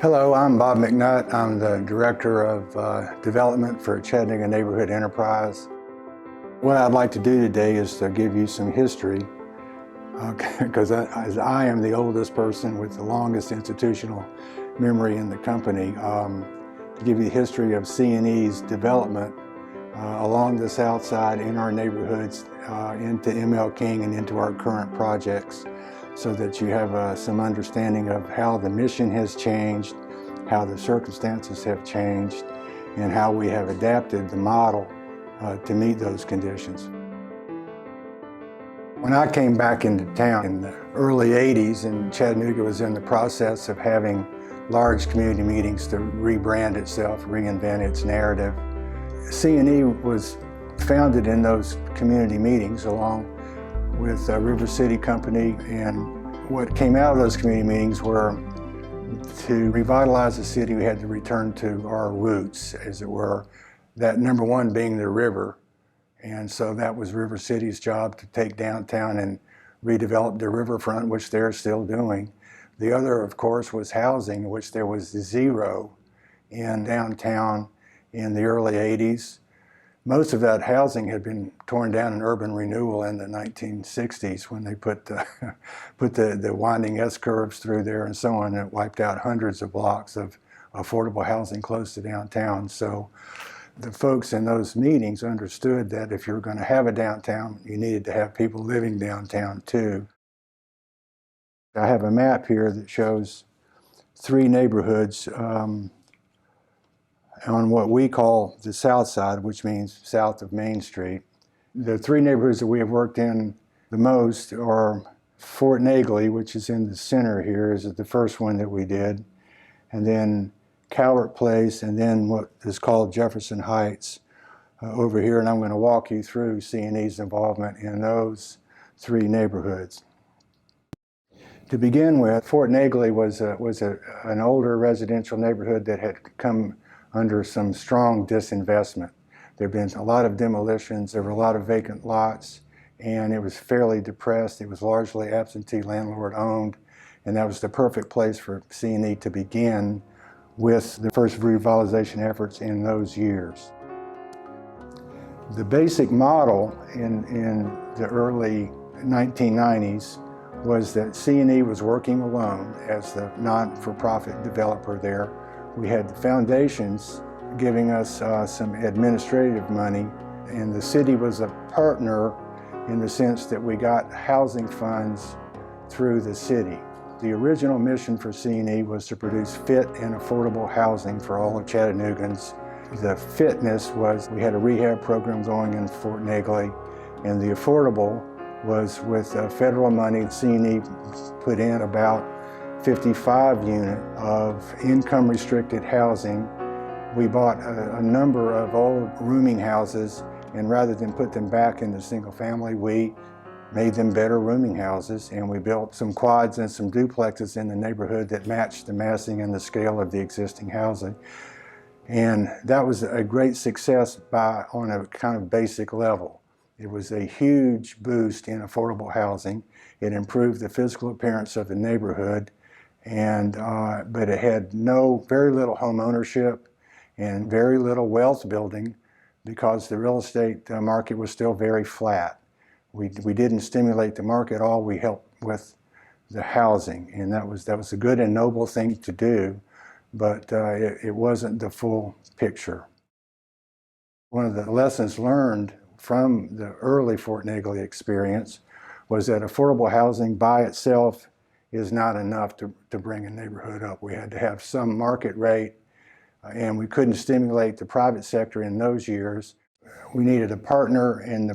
Hello, I'm Bob McNutt. I'm the Director of Development for Chattanooga Neighborhood Enterprise. What I'd like to do today is to give you some history, because I am the oldest person with the longest institutional memory in the company, to give you the history of CNE's development along the south side in our neighborhoods, into M.L. King and into our current projects, so that you have some understanding of how the mission has changed, how the circumstances have changed, and how we have adapted the model to meet those conditions. When I came back into town in the early 80s, and Chattanooga was in the process of having large community meetings to rebrand itself, reinvent its narrative, CNE was founded in those community meetings along with River City Company, and what came out of those community meetings were to revitalize the city. We had to return to our roots, as it were, that number one being the river. And so that was River City's job, to take downtown and redevelop the riverfront, which they're still doing. The other, of course, was housing, which there was zero in downtown in the early 80s. Most of that housing had been torn down in urban renewal in the 1960s, when they put the winding S-curves through there and so on. It wiped out hundreds of blocks of affordable housing close to downtown. So the folks in those meetings understood that if you were going to have a downtown, you needed to have people living downtown too. I have a map here that shows three neighborhoods on what we call the south side, which means south of Main Street. The three neighborhoods that we have worked in the most are Fort Negley, which is in the center here, is the first one that we did, and then Cowart Place, and then what is called Jefferson Heights over here. And I'm going to walk you through CNE's involvement in those three neighborhoods. To begin with, Fort Negley was an older residential neighborhood that had come under some strong disinvestment. There have been a lot of demolitions, there were a lot of vacant lots, and it was fairly depressed. It was largely absentee landlord owned, and that was the perfect place for CNE to begin with the first revitalization efforts in those years. The basic model in the early 1990s was that CNE was working alone as the not-for-profit developer there. We had the foundations giving us some administrative money, and the city was a partner in the sense that we got housing funds through the city. The original mission for CNE was to produce fit and affordable housing for all of Chattanoogans. The fitness was, we had a rehab program going in Fort Negley, and the affordable was with federal money. CNE put in about 55 unit of income restricted housing. We bought a number of old rooming houses, and rather than put them back into single family, we made them better rooming houses, and we built some quads and some duplexes in the neighborhood that matched the massing and the scale of the existing housing. And that was a great success on a kind of basic level. It was a huge boost in affordable housing. It improved the physical appearance of the neighborhood, but it had very little home ownership and very little wealth building, because the real estate market was still very flat. We didn't stimulate the market at all. We helped with the housing, and that was a good and noble thing to do, but it wasn't the full picture. One of the lessons learned from the early Fort Negley experience was that affordable housing by itself is not enough to bring a neighborhood up. We had to have some market rate, and we couldn't stimulate the private sector in those years. We needed a partner and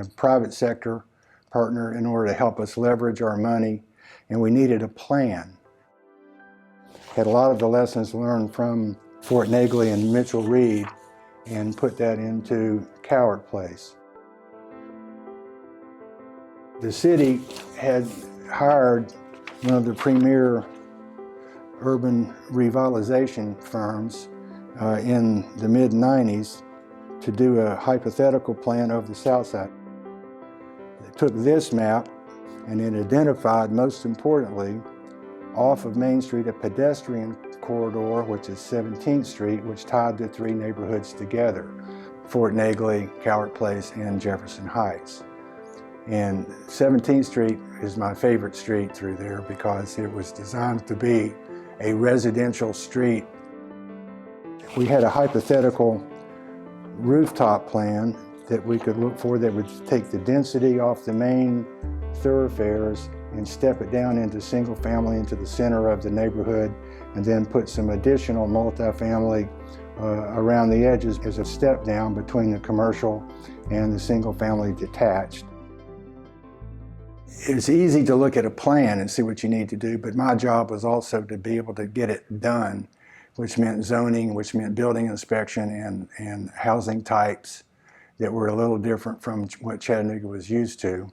a private sector partner in order to help us leverage our money, and we needed a plan. Had a lot of the lessons learned from Fort Negley and Mitchell Reed and put that into Cowart Place. The city had hired one of the premier urban revitalization firms in the mid-90s to do a hypothetical plan of the south side. They took this map and it identified, most importantly, Off of Main Street, a pedestrian corridor, which is 17th Street, which tied the three neighborhoods together, Fort Negley, Cowart Place, and Jefferson Heights. And 17th Street is my favorite street through there because it was designed to be a residential street. We had a hypothetical rooftop plan that we could look for that would take the density off the main thoroughfares and step it down into single family into the center of the neighborhood, and then put some additional multifamily around the edges as a step down between the commercial and the single family detached. It's easy to look at a plan and see what you need to do, but my job was also to be able to get it done, which meant zoning, which meant building inspection and housing types that were a little different from what Chattanooga was used to.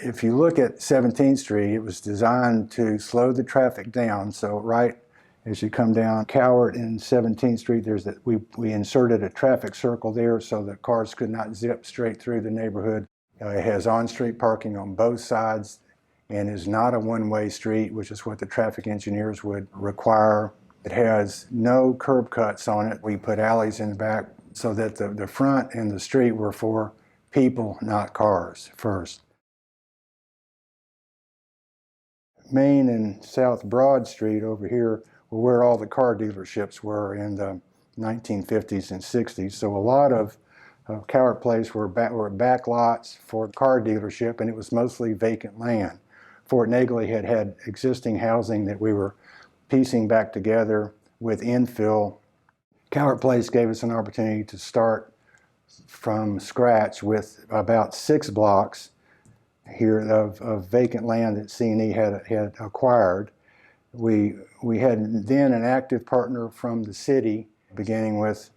If you look at 17th Street, it was designed to slow the traffic down. So right as you come down Cowart and 17th Street, we inserted a traffic circle there so that cars could not zip straight through the neighborhood. It has on-street parking on both sides and is not a one-way street, which is what the traffic engineers would require. It has no curb cuts on it. We put alleys in the back so that the front and the street were for people, not cars first. Main and South Broad Street over here were where all the car dealerships were in the 1950s and 60s. So a lot of Cowart Place were back lots for car dealership, and it was mostly vacant land. Fort Negley had existing housing that we were piecing back together with infill. Cowart Place gave us an opportunity to start from scratch with about 6 blocks here of vacant land that CNE had acquired. We had then an active partner from the city, beginning with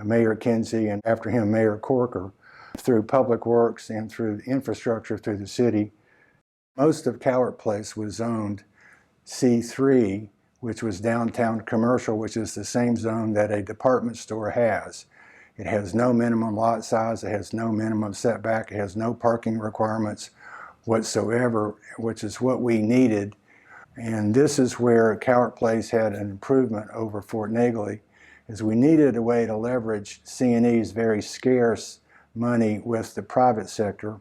Mayor Kinsey and after him Mayor Corker, through Public Works and through infrastructure through the city. Most of Cowart Place was zoned C3, which was downtown commercial, which is the same zone that a department store has. It has no minimum lot size, it has no minimum setback, it has no parking requirements whatsoever, which is what we needed. And this is where Cowart Place had an improvement over Fort Negley, is we needed a way to leverage CNE's very scarce money with the private sector.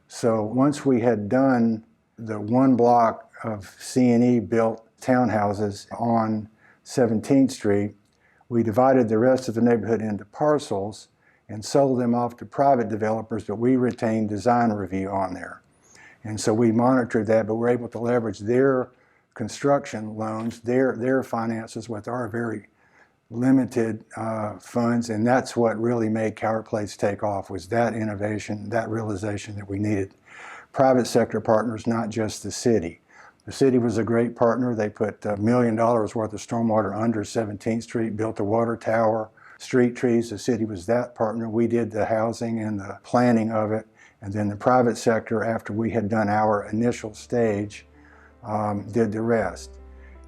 So once we had done the 1 block of CNE built townhouses on 17th Street, we divided the rest of the neighborhood into parcels and sold them off to private developers, but we retained design review on there. And so we monitored that, but we're able to leverage their construction loans, their finances with our very limited funds, and that's what really made Cowart Place take off, was that innovation, that realization that we needed private sector partners, not just the city. The city was a great partner. They put $1 million worth of stormwater under 17th Street, built a water tower, street trees. The city was that partner. We did the housing and the planning of it. And then the private sector, after we had done our initial stage, did the rest.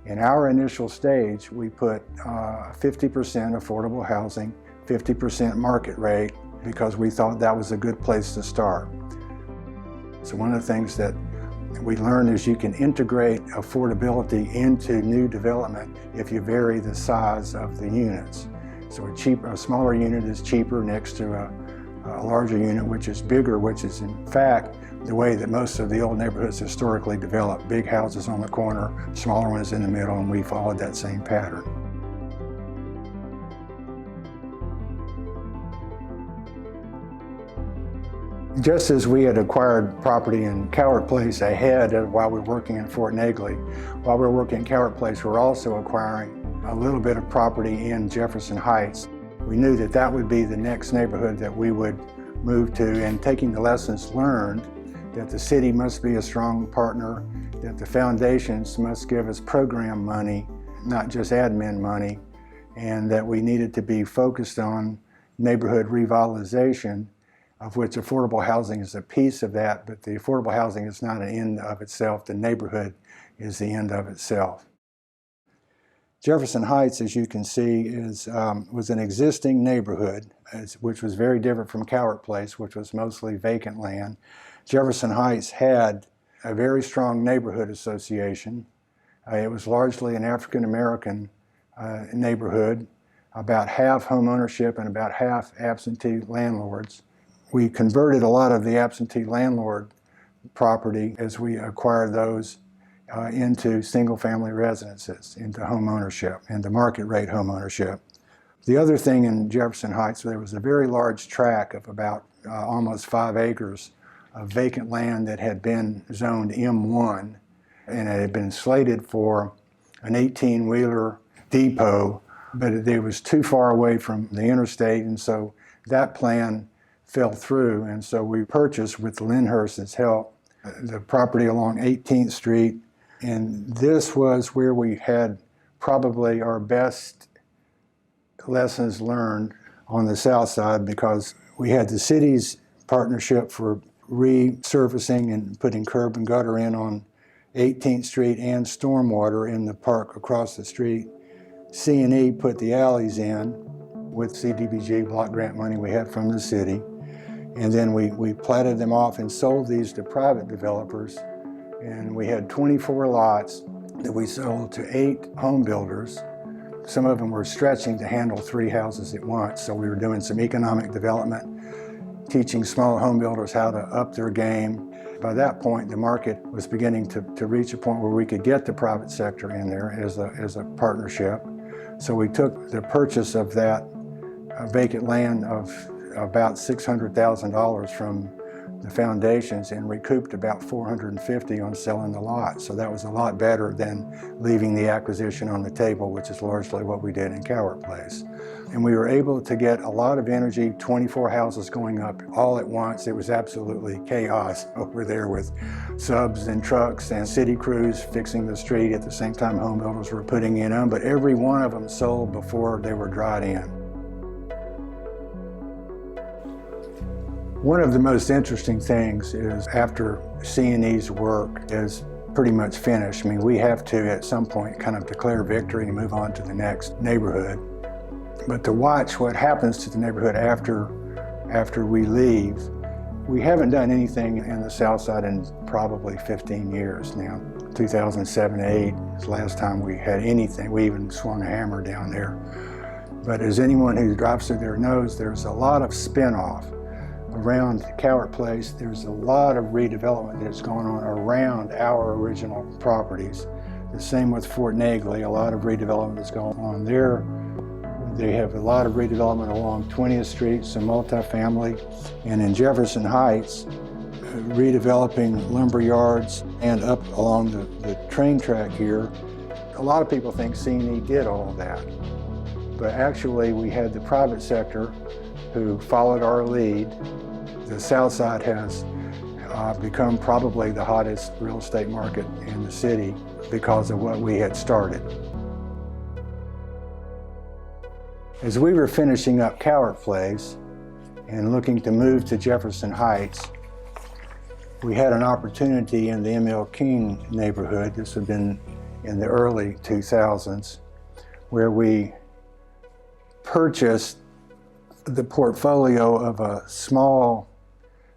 In our initial stage, we put 50% affordable housing, 50% market rate, because we thought that was a good place to start. So one of the things that we learned is you can integrate affordability into new development if you vary the size of the units. So a smaller unit is cheaper next to a larger unit, which is bigger, which is in fact the way that most of the old neighborhoods historically developed. Big houses on the corner, smaller ones in the middle, and we followed that same pattern. Just as we had acquired property in Cowart Place ahead of while we were working in Fort Negley, while we were working in Cowart Place, we were also acquiring a little bit of property in Jefferson Heights. We knew that that would be the next neighborhood that we would move to, and taking the lessons learned that the city must be a strong partner, that the foundations must give us program money, not just admin money, and that we needed to be focused on neighborhood revitalization, of which affordable housing is a piece of that, but the affordable housing is not an end of itself. The neighborhood is the end of itself. Jefferson Heights, as you can see, was an existing neighborhood, which was very different from Cowart Place, which was mostly vacant land. Jefferson Heights had a very strong neighborhood association, It was largely an African-American neighborhood, about half home ownership and about half absentee landlords. We converted a lot of the absentee landlord property as we acquired those into single-family residences, into home ownership, into market rate home ownership. The other thing in Jefferson Heights, there was a very large tract of about almost 5 acres of vacant land that had been zoned M1, and it had been slated for an 18-wheeler depot, but it was too far away from the interstate, and so that plan fell through. And so we purchased, with Lyndhurst's help, the property along 18th Street, and this was where we had probably our best lessons learned on the south side, because we had the city's partnership for resurfacing and putting curb and gutter in on 18th Street and stormwater in the park across the street. CNE put the alleys in with CDBG block grant money we had from the city. And then we platted them off and sold these to private developers. And we had 24 lots that we sold to 8 home builders. Some of them were stretching to handle 3 houses at once. So we were doing some economic development, teaching small home builders how to up their game. By that point, the market was beginning to reach a point where we could get the private sector in there as a partnership. So we took the purchase of that vacant land of about $600,000 from the foundations and recouped about $450,000 on selling the lot. So that was a lot better than leaving the acquisition on the table, which is largely what we did in Cowart Place. And we were able to get a lot of energy, 24 houses going up all at once. It was absolutely chaos over there with subs and trucks and city crews fixing the street at the same time home builders were putting in them, but every one of them sold before they were dried in. One of the most interesting things is, after CNE's work is pretty much finished, I mean, we have to at some point kind of declare victory and move on to the next neighborhood. But to watch what happens to the neighborhood after we leave, we haven't done anything in the south side in probably 15 years now. 2007-8 is the last time we had anything. We even swung a hammer down there. But as anyone who drives through there knows, there's a lot of spin-off. Around Cowart Place, there's a lot of redevelopment that's going on around our original properties. The same with Fort Negley, a lot of redevelopment that's going on there. They have a lot of redevelopment along 20th Street, some multifamily, and in Jefferson Heights, redeveloping lumber yards and up along the train track here. A lot of people think CNE did all of that, but actually we had the private sector who followed our lead. The south side has become probably the hottest real estate market in the city because of what we had started. As we were finishing up Cowart Place and looking to move to Jefferson Heights, we had an opportunity in the M.L. King neighborhood. This had been in the early 2000s, where we purchased the portfolio of a small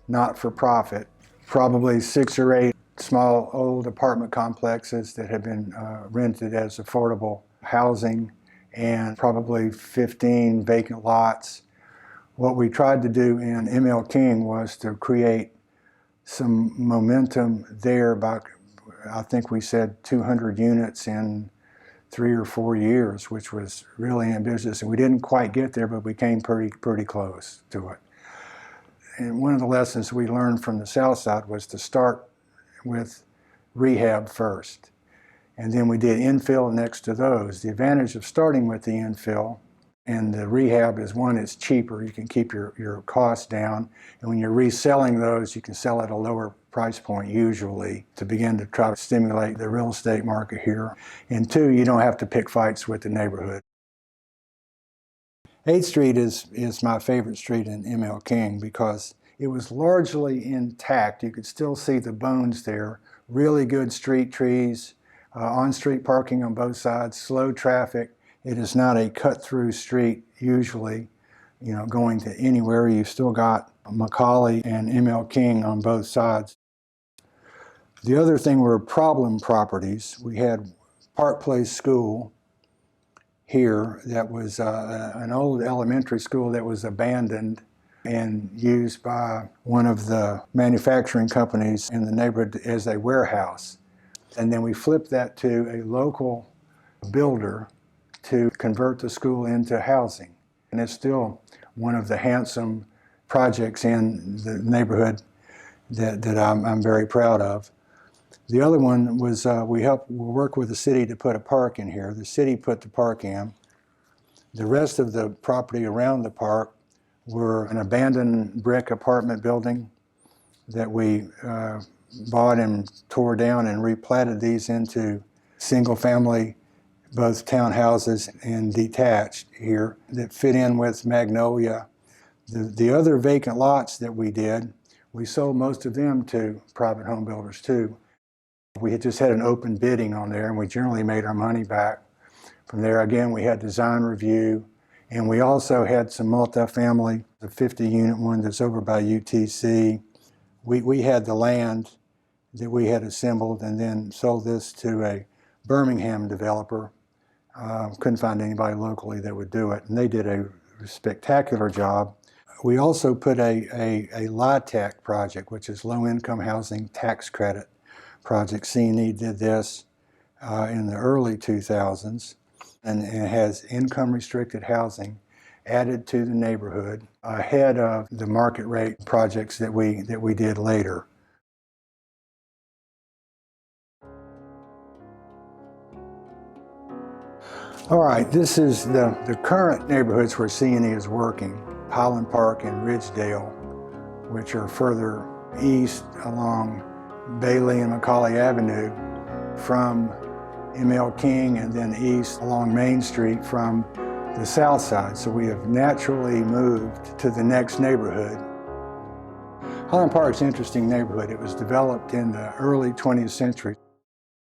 not-for-profit, probably 6 or 8 small old apartment complexes that had been rented as affordable housing, and probably 15 vacant lots. What we tried to do in M.L. King was to create some momentum there by, I think we said 200 units in 3 or 4 years, which was really ambitious. And we didn't quite get there, but we came pretty close to it. And one of the lessons we learned from the south side was to start with rehab first. And then we did infill next to those. The advantage of starting with the infill and the rehab is, one, it's cheaper. You can keep your costs down. And when you're reselling those, you can sell at a lower price point usually to begin to try to stimulate the real estate market here. And 2, you don't have to pick fights with the neighborhood. 8th Street is my favorite street in M.L. King because it was largely intact. You could still see the bones there. Really good street trees, on-street parking on both sides, slow traffic. It is not a cut-through street usually, going to anywhere. You've still got Macaulay and M.L. King on both sides. The other thing were problem properties. We had Park Place School here that was an old elementary school that was abandoned and used by one of the manufacturing companies in the neighborhood as a warehouse. And then we flipped that to a local builder to convert the school into housing. And it's still one of the handsome projects in the neighborhood that I'm very proud of. The other one was we worked with the city to put a park in here. The city put the park in. The rest of the property around the park were an abandoned brick apartment building that we bought and tore down and replatted these into single-family, both townhouses and detached here that fit in with Magnolia. The other vacant lots that we did, we sold most of them to private home builders too. We had just had an open bidding on there, and we generally made our money back. From there, again, we had design review, and we also had some multifamily, the 50-unit one that's over by UTC. We had the land that we had assembled and then sold this to a Birmingham developer. Couldn't find anybody locally that would do it, and they did a spectacular job. We also put a LIHTC project, which is low-income housing tax credit project. CNE did this in the early 2000s, and it has income-restricted housing added to the neighborhood ahead of the market rate projects that we did later. All right, this is the current neighborhoods where CNE is working. Highland Park and Ridgedale, which are further east along Bailey and Macaulay Avenue from M.L. King, and then east along Main Street from the south side. So we have naturally moved to the next neighborhood. Highland Park's an interesting neighborhood. It was developed in the early 20th century.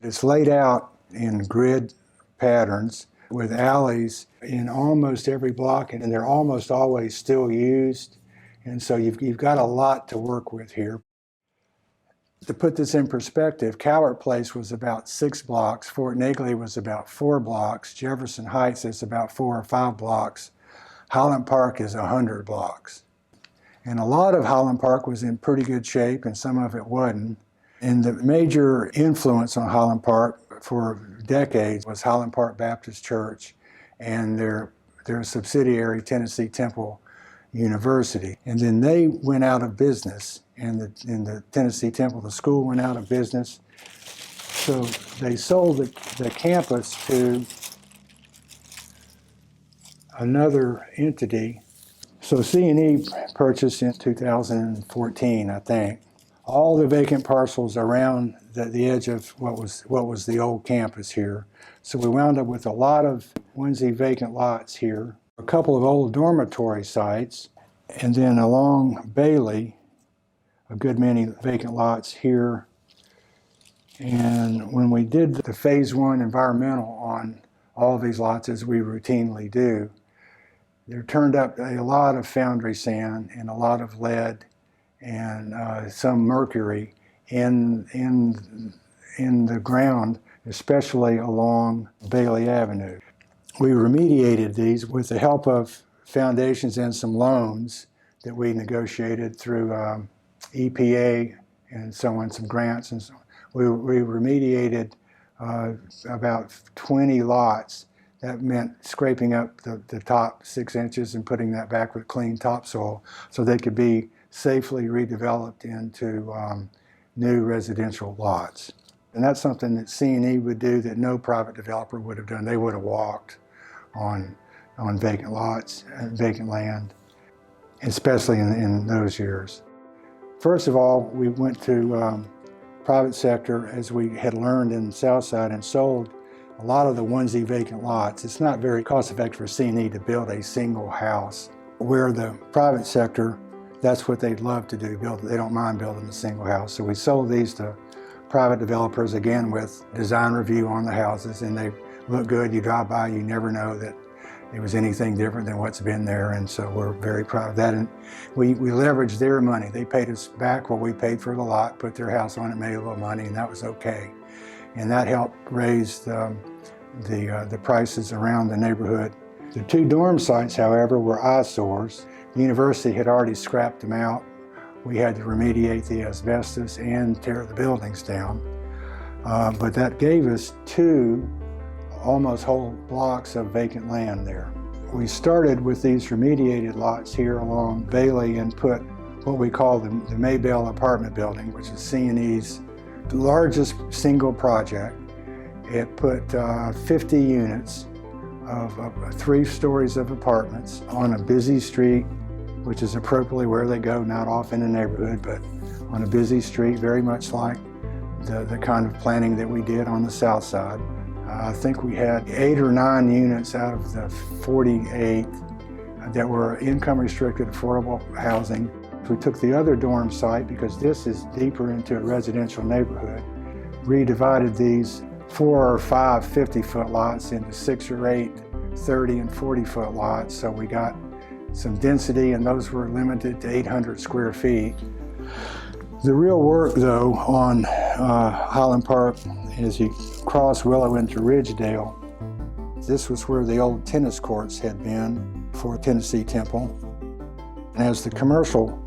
It's laid out in grid patterns with alleys in almost every block, and they're almost always still used. And so you've got a lot to work with here. To put this in perspective, Cowart Place was about 6 blocks, Fort Negley was about 4 blocks, Jefferson Heights is about 4 or 5 blocks, Highland Park is 100 blocks. And a lot of Highland Park was in pretty good shape, and some of it wasn't. And the major influence on Highland Park for decades was Highland Park Baptist Church and their subsidiary Tennessee Temple University. And then they went out of business, and the Tennessee Temple, the school, went out of business. So they sold the campus to another entity. So CNE purchased in 2014, I think, all the vacant parcels around the edge of what was the old campus here. So we wound up with a lot of onesie vacant lots here, a couple of old dormitory sites, and then along Bailey, a good many vacant lots here. And when we did the phase 1 environmental on all of these lots, as we routinely do, there turned up a lot of foundry sand and a lot of lead and some mercury in the ground, especially along Bailey Avenue. We remediated these with the help of foundations and some loans that we negotiated through EPA and so on, some grants and so on. We remediated about 20 lots. That meant scraping up the top 6 inches and putting that back with clean topsoil so they could be safely redeveloped into new residential lots. And that's something that CNE would do that no private developer would have done. They would have walked on vacant lots and vacant land, especially in those years. First of all, we went to private sector, as we had learned in the South Side, and sold a lot of the onesie vacant lots. It's not very cost effective for CNE to build a single house, where the private sector, that's what they'd love to do, they don't mind building a single house. So we sold these to private developers, again with design review on the houses, and they look good. You drive by, you never know that it was anything different than what's been there, and so we're very proud of that. And we leveraged their money. They paid us back what we paid for the lot, put their house on it, made a little money, and that was okay. And that helped raise the the prices around the neighborhood. The two dorm sites, however, were eyesores. The university had already scrapped them out. We had to remediate the asbestos and tear the buildings down. But that gave us two almost whole blocks of vacant land there. We started with these remediated lots here along Bailey and put what we call the Maybell apartment building, which is CNE's largest single project. It put 50 units of 3 stories of apartments on a busy street, which is appropriately where they go, not off in the neighborhood, but on a busy street, very much like the kind of planning that we did on the south side. I think we had 8 or 9 units out of the 48 that were income restricted affordable housing. We took the other dorm site, because this is deeper into a residential neighborhood, redivided these 4 or 5 50-foot lots into 6 or 8 30 and 40-foot lots. So we got some density, and those were limited to 800 square feet. The real work, though, on Highland Park, as you cross Willow into Ridgedale, this was where the old tennis courts had been for Tennessee Temple. And as the commercial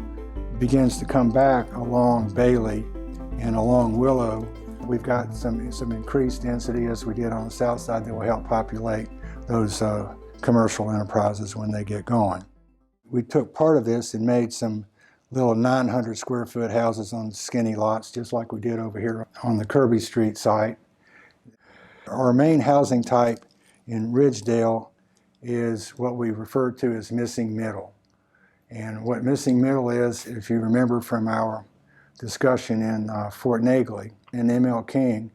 begins to come back along Bailey and along Willow, we've got some increased density, as we did on the south side, that will help populate those commercial enterprises when they get going. We took part of this and made some little 900 square foot houses on skinny lots, just like we did over here on the Kirby Street site. Our main housing type in Ridgedale is what we refer to as missing middle. And what missing middle is, if you remember from our discussion in Fort Nagley and M.L. King,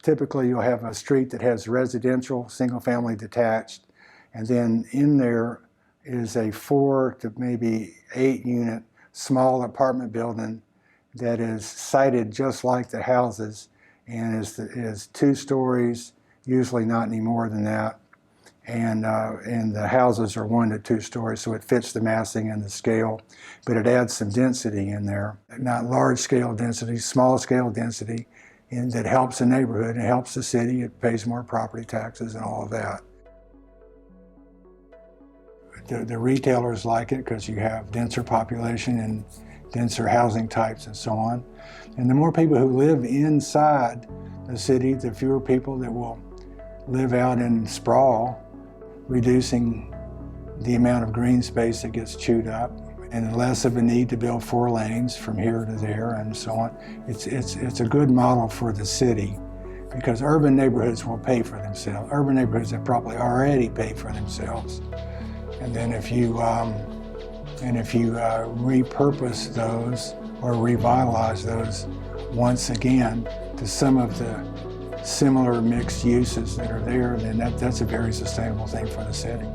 typically you'll have a street that has residential, single-family detached, and then in there is a 4 to maybe 8 unit small apartment building that is sited just like the houses and is 2 stories, usually not any more than that. And the houses are 1 to 2 stories, so it fits the massing and the scale, but it adds some density in there. Not large scale density, small scale density, and that helps the neighborhood and helps the city. It pays more property taxes and all of that. The retailers like it because you have denser population and denser housing types and so on. And the more people who live inside the city, the fewer people that will live out in sprawl, reducing the amount of green space that gets chewed up, and less of a need to build 4 lanes from here to there and so on. It's a good model for the city, because urban neighborhoods will pay for themselves. Urban neighborhoods have probably already paid for themselves. And then if you repurpose those or revitalize those once again to some of the similar mixed uses that are there, then that's a very sustainable thing for the city.